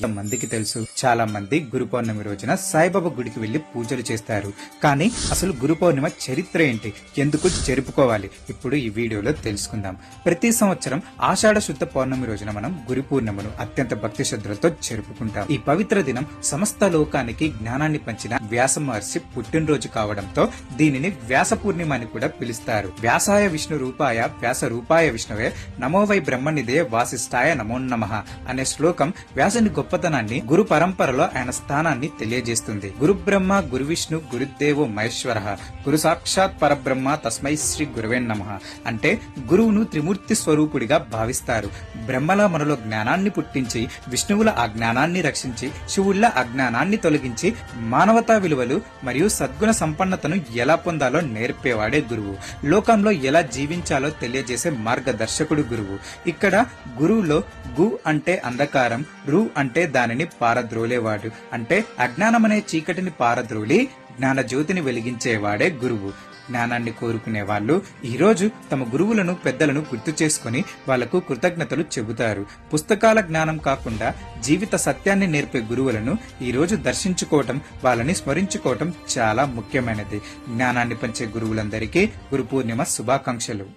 మందికి తెలుసు, చాలా మంది గురు పౌర్ణమి రోజున సాయిబాబా గుడికి వెళ్లి పూజలు చేస్తారు. కానీ అసలు గురు పౌర్ణిమ చరిత్ర ఏంటి, ఎందుకు జరుపుకోవాలి, ఇప్పుడు ఈ వీడియోలో తెలుసుకుందాం. ప్రతి సంవత్సరం ఆషాఢ శుద్ధ పౌర్ణమి రోజున మనం గురు పూర్ణిమను అత్యంత భక్తి శ్రద్ధలతో జరుపుకుంటాం. ఈ పవిత్ర దినం సమస్త లోకానికి జ్ఞానాన్ని పంచిన వ్యాస మహర్షి పుట్టినరోజు కావడంతో దీనిని వ్యాస పూర్ణిమ అని కూడా పిలుస్తారు. వ్యాసాయ విష్ణు రూపాయ వ్యాస రూపాయ విష్ణువే నమో వై బ్రహ్మనిదే వాసిష్ఠాయ నమో నమః అనే శ్లోకం వ్యాసుని గొప్పతనాన్ని, గురు పరంపరలో ఆయన స్థానాన్ని తెలియజేస్తుంది. గురు బ్రహ్మ గురు విష్ణు గురుదేవో మహేశ్వర గురు సాక్షాత్ పరబ్రహ్మ తస్మై శ్రీ గురువే నమః అంటే గురువును త్రిమూర్తి స్వరూపుడిగా భావిస్తారు. బ్రహ్మల మనలో జ్ఞానాన్ని పుట్టించి, విష్ణువుల ఆ జ్ఞానాన్ని రక్షించి, శివుళ్ళ అజ్ఞానాన్ని తొలగించి, మానవతా విలువలు మరియు సద్గుణ సంపన్నతను ఎలా పొందాలో నేర్పేవాడే గురువు. లోకంలో ఎలా జీవించాలో తెలియజేసే మార్గదర్శకుడు గురువు. ఇక్కడ గురువులో గు అంటే అంధకారం, రు అంటే దానిని పారద్రోలేవాడు, అంటే అజ్ఞానమనే చీకటిని పారద్రోలి జ్ఞాన జ్యోతిని వెలిగించేవాడే గురువు. జ్ఞానాన్ని కోరుకునే వాళ్ళు ఈ రోజు తమ గురువులను, పెద్దలను గుర్తు చేసుకుని వాళ్లకు కృతజ్ఞతలు చెబుతారు. పుస్తకాల జ్ఞానం కాకుండా జీవిత సత్యాన్ని నేర్పే గురువులను ఈ రోజు దర్శించుకోవటం, వాళ్ళని స్మరించుకోవటం చాలా ముఖ్యమైనది. జ్ఞానాన్ని పంచే గురువులందరికీ గురు పూర్ణిమ శుభాకాంక్షలు.